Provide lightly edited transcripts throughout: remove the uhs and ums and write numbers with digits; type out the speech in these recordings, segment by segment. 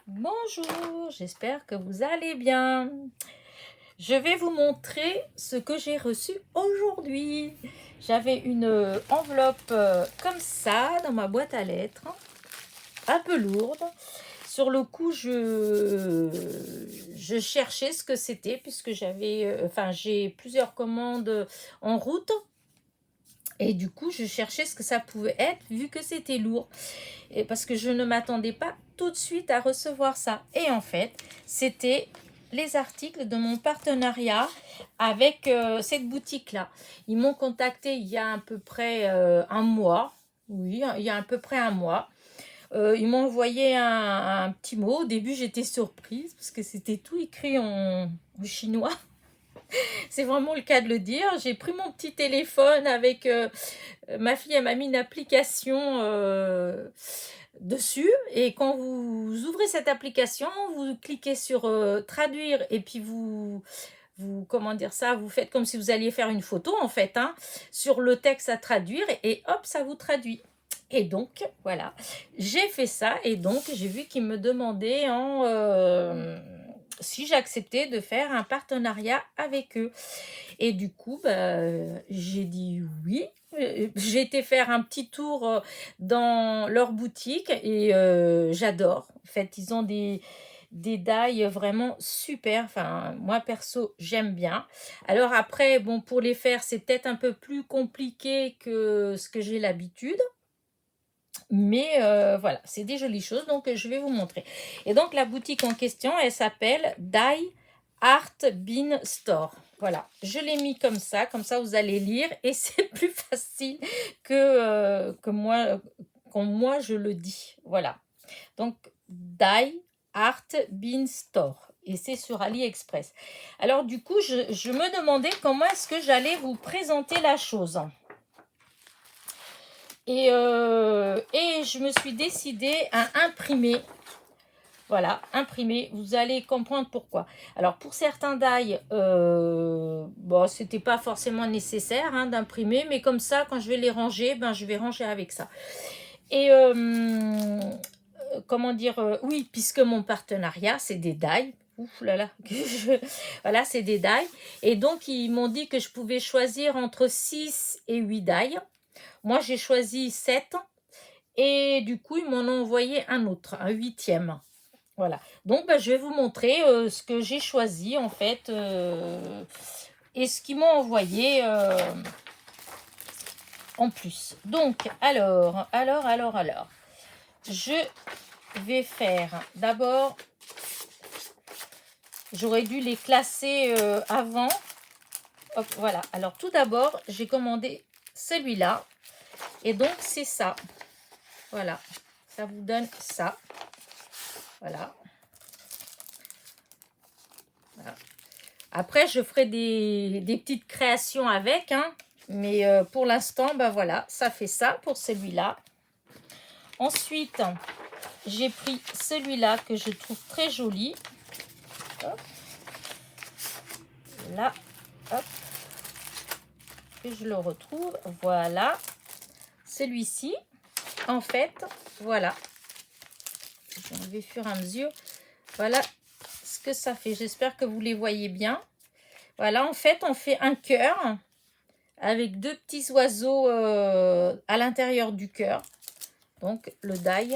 Bonjour, j'espère que vous allez bien. Je vais vous montrer ce que j'ai reçu aujourd'hui. J'avais une enveloppe comme ça dans ma boîte à lettres, un peu lourde. Sur le coup, je cherchais ce que c'était puisque j'ai plusieurs commandes en route. Et du coup, je cherchais ce que ça pouvait être vu que c'était lourd. Et parce que je ne m'attendais pas tout de suite à recevoir ça. Et en fait, c'était les articles de mon partenariat avec cette boutique-là. Ils m'ont contacté il y a à peu près un mois. Oui, il y a à peu près un mois. Ils m'ont envoyé un petit mot. Au début, j'étais surprise parce que c'était tout écrit en chinois. C'est vraiment le cas de le dire. J'ai pris mon petit téléphone avec ma fille, elle m'a mis une application dessus. Et quand vous ouvrez cette application, vous cliquez sur traduire et puis comment dire ça, vous faites comme si vous alliez faire une photo en fait, hein, sur le texte à traduire et hop, ça vous traduit. Et donc, voilà, j'ai fait ça et donc j'ai vu qu'ils me demandaient si j'acceptais de faire un partenariat avec eux. Et du coup, j'ai dit oui. J'ai été faire un petit tour dans leur boutique et j'adore. En fait, ils ont des die vraiment super. Enfin, moi perso, j'aime bien. Alors après, bon, pour les faire, c'est peut-être un peu plus compliqué que ce que j'ai l'habitude. Mais voilà, c'est des jolies choses, donc je vais vous montrer. Et donc la boutique en question, elle s'appelle Die Art Bean Store. Voilà, je l'ai mis comme ça vous allez lire et c'est plus facile que moi, quand moi je le dis. Voilà, donc Die Art Bean Store. Et c'est sur AliExpress. Alors du coup, je me demandais comment est-ce que j'allais vous présenter la chose. Et je me suis décidée à imprimer. Voilà, imprimer. Vous allez comprendre pourquoi. Alors, pour certains die, bon, c'était pas forcément nécessaire d'imprimer, mais comme ça, quand je vais les ranger, je vais ranger avec ça. Et comment dire, oui, puisque mon partenariat, c'est des die. Ouf là là, voilà, c'est des die. Et donc, ils m'ont dit que je pouvais choisir entre 6 et 8 die. Moi, j'ai choisi 7 et du coup, ils m'en ont envoyé un autre, un 8e. Voilà. Donc, je vais vous montrer ce que j'ai choisi en fait et ce qu'ils m'ont envoyé en plus. Donc, alors. Je vais faire d'abord, j'aurais dû les classer avant. Hop, voilà. Alors, tout d'abord, j'ai commandé celui-là. Et donc, c'est ça. Voilà, ça vous donne ça. Voilà. Voilà. Après, je ferai des petites créations avec, mais pour l'instant, voilà, ça fait ça pour celui-là. Ensuite, j'ai pris celui-là que je trouve très joli. Hop. Là, hop, que je le retrouve. Voilà, celui-ci. En fait, voilà. Je vais fur et à mesure. Voilà ce que ça fait. J'espère que vous les voyez bien. Voilà, en fait, on fait un cœur avec deux petits oiseaux à l'intérieur du cœur. Donc, le die.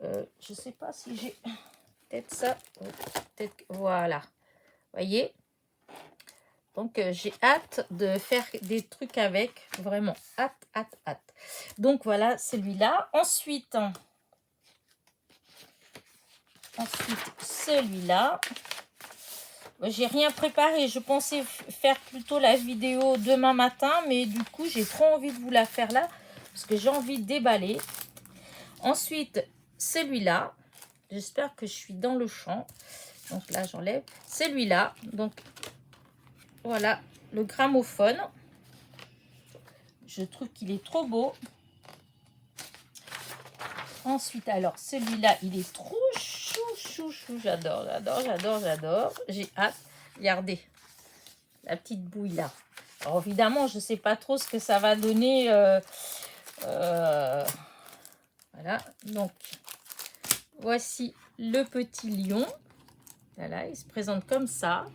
Je ne sais pas si j'ai peut-être ça. Peut-être, voilà. Voyez. Donc, j'ai hâte de faire des trucs avec. Vraiment, hâte. Donc, voilà celui-là. Ensuite, celui-là. J'ai rien préparé. Je pensais faire plutôt la vidéo demain matin, mais du coup, j'ai trop envie de vous la faire là parce que j'ai envie de déballer. Ensuite, celui-là. J'espère que je suis dans le champ. Donc là, j'enlève. Celui-là. Donc, voilà, le gramophone. Je trouve qu'il est trop beau. Ensuite, alors, celui-là, il est trop chou. J'adore. J'ai hâte. Regardez, la petite bouille là. Alors, évidemment, je ne sais pas trop ce que ça va donner. Voilà, donc, voici le petit lion. Voilà, il se présente comme ça.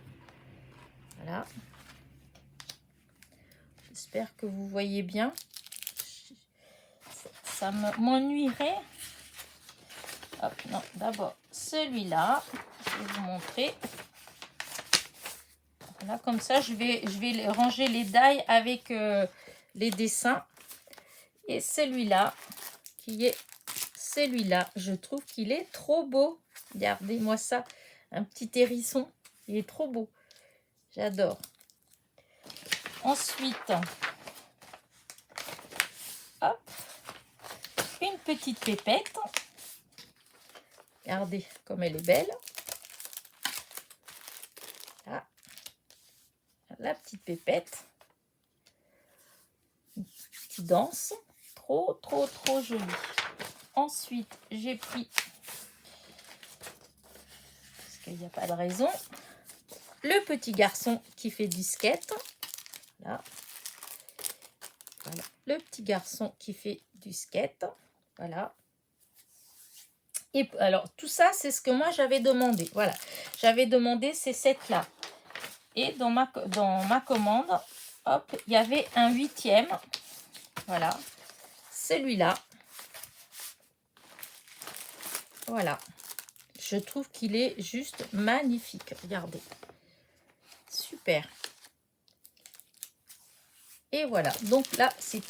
Voilà. J'espère que vous voyez bien. Ça m'ennuierait. Hop, non, d'abord celui-là. Je vais vous montrer. Voilà, comme ça, je vais ranger les die avec les dessins. Et celui-là, qui est celui-là, je trouve qu'il est trop beau. Regardez-moi ça, un petit hérisson. Il est trop beau. J'adore. Ensuite, hop, une petite pépette. Regardez comme elle est belle. Là, la petite pépette. Une petite danse. Trop, trop, trop jolie. Ensuite, j'ai pris, parce qu'il n'y a pas de raison, le petit garçon qui fait du skate. Là. Voilà. Le petit garçon qui fait du skate. Voilà. Et alors, tout ça, c'est ce que moi, j'avais demandé. Voilà. J'avais demandé ces sets-là. Et dans ma commande, hop, il y avait un 8e. Voilà. Celui-là. Voilà. Je trouve qu'il est juste magnifique. Regardez. Super. Et voilà. Donc là, c'est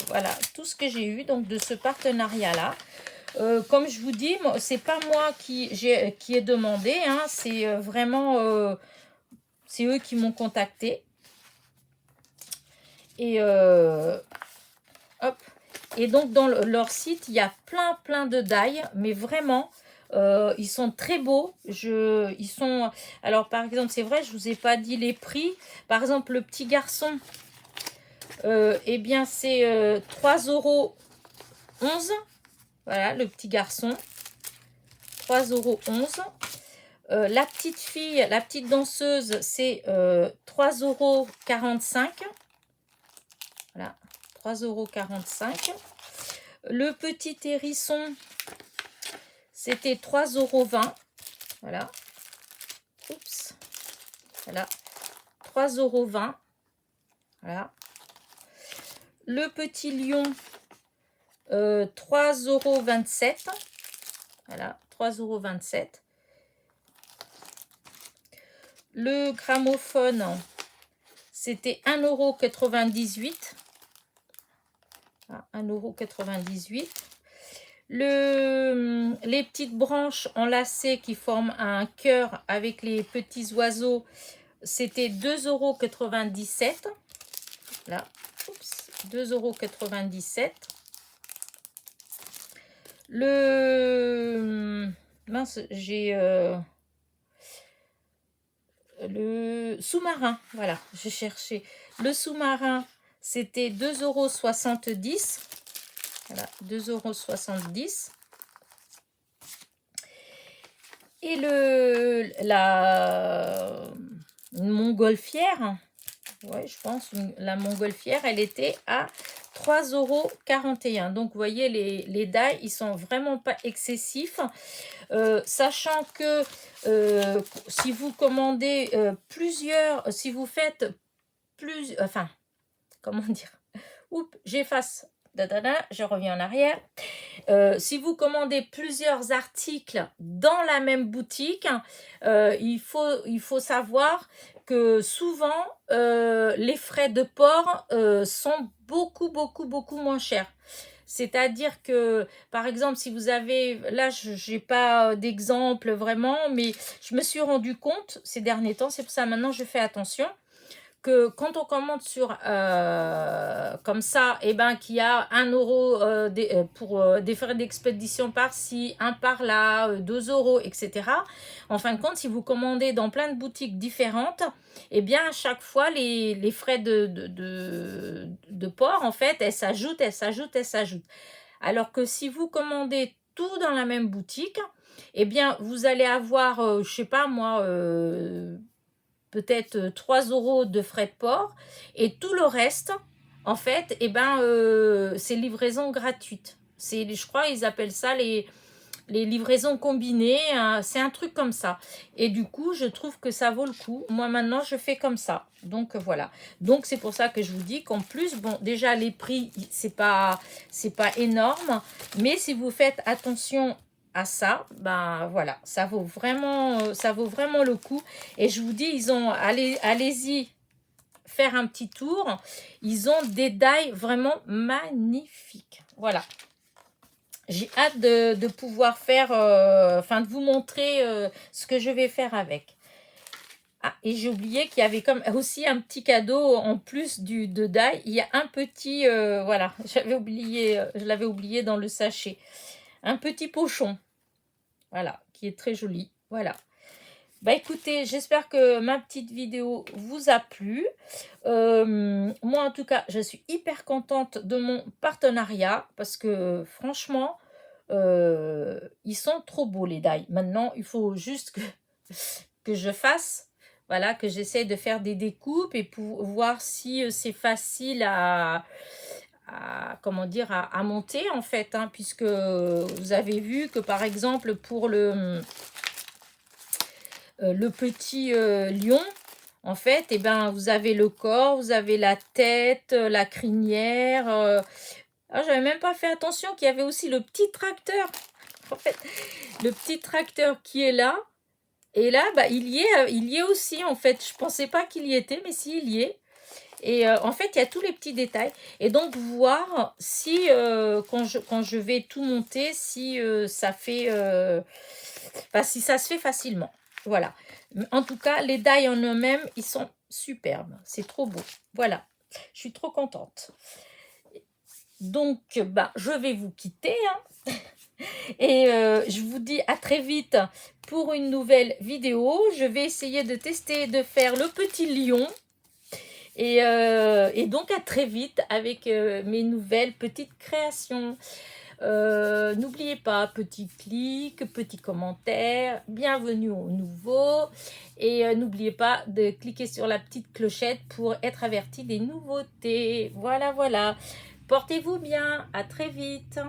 voilà, tout ce que j'ai eu donc de ce partenariat-là. Comme je vous dis, c'est pas moi qui ai demandé. Hein, c'est vraiment... c'est eux qui m'ont contacté. Et hop. Et donc, dans leur site, il y a plein de die, mais vraiment, ils sont très beaux. Ils sont... Alors, par exemple, c'est vrai, je ne vous ai pas dit les prix. Par exemple, le petit garçon, eh bien, c'est 3,11 €. Voilà, le petit garçon, 3,11 €. La petite fille, la petite danseuse, c'est 3,45 €. Voilà, 3,45 €. Le petit hérisson, c'était 3,20 €. Voilà. Oups. Voilà. 3,20 €. Voilà. Le petit lion, 3,27 €. Voilà, 3,27 €. Le gramophone, c'était 1,98 €. 1,98 €. Les petites branches enlacées qui forment un cœur avec les petits oiseaux, c'était 2,97 €. Là, oups, 2,97 €. Mince, j'ai le sous-marin, voilà, j'ai cherché. Le sous-marin, c'était 2,70 €. Voilà, 2,70 €. Et la montgolfière, ouais, je pense, la montgolfière, elle était à 3,41 €. Donc, vous voyez, les die, ils sont vraiment pas excessifs. Sachant que si vous commandez plusieurs, si vous faites plus, enfin, comment dire, oups, j'efface, je reviens en arrière. Si vous commandez plusieurs articles dans la même boutique, il faut savoir que souvent les frais de port sont beaucoup moins chers. C'est-à-dire que, par exemple, si vous avez, là, je n'ai pas d'exemple vraiment, mais je me suis rendu compte ces derniers temps, c'est pour ça maintenant je fais attention, que quand on commande sur comme ça, et ben qu'il y a 1 € pour des frais d'expédition par-ci, un par-là, 2 €, etc. En fin de compte, si vous commandez dans plein de boutiques différentes, et bien à chaque fois les frais de port, en fait, elles s'ajoutent. Alors que si vous commandez tout dans la même boutique, eh bien vous allez avoir, je sais pas moi, peut-être 3 € de frais de port, et tout le reste, en fait, eh ben, c'est livraison gratuite. Je crois ils appellent ça les les livraisons combinées, hein, c'est un truc comme ça. Et du coup, je trouve que ça vaut le coup. Moi, maintenant, je fais comme ça. Donc, voilà. Donc, c'est pour ça que je vous dis qu'en plus, bon, déjà, les prix, c'est pas énorme. Mais si vous faites attention à ça, ben voilà, ça vaut vraiment le coup. Et je vous dis, allez-y faire un petit tour. Ils ont des dailles vraiment magnifiques. Voilà. J'ai hâte de pouvoir faire, de vous montrer ce que je vais faire avec. Ah, et j'ai oublié qu'il y avait comme aussi un petit cadeau en plus de die. Il y a un petit, voilà, je l'avais oublié dans le sachet. Un petit pochon, voilà, qui est très joli. Voilà. Bah écoutez, j'espère que ma petite vidéo vous a plu. Moi en tout cas, je suis hyper contente de mon partenariat parce que franchement, ils sont trop beaux les die. Maintenant, il faut juste que je fasse, voilà, que j'essaie de faire des découpes et pour voir si c'est facile comment dire, à monter en fait, hein, puisque vous avez vu que par exemple pour le petit lion, en fait, eh ben, vous avez le corps, vous avez la tête, la crinière. Ah, j'avais même pas fait attention qu'il y avait aussi le petit tracteur. En fait, le petit tracteur qui est là. Et là, bah, il y est aussi, en fait. Je pensais pas qu'il y était, mais si, il y est. Et en fait, il y a tous les petits détails. Et donc, voir si, quand je vais tout monter, si ça fait... si ça se fait facilement. Voilà. En tout cas, les die en eux-mêmes, ils sont superbes. C'est trop beau. Voilà. Je suis trop contente. Donc, bah, je vais vous quitter. Hein. Et je vous dis à très vite pour une nouvelle vidéo. Je vais essayer de tester de faire le petit lion. Et donc à très vite avec mes nouvelles petites créations. N'oubliez pas, petit clic, petit commentaire, bienvenue au nouveau. Et n'oubliez pas de cliquer sur la petite clochette pour être averti des nouveautés. Voilà, voilà. Portez-vous bien, à très vite.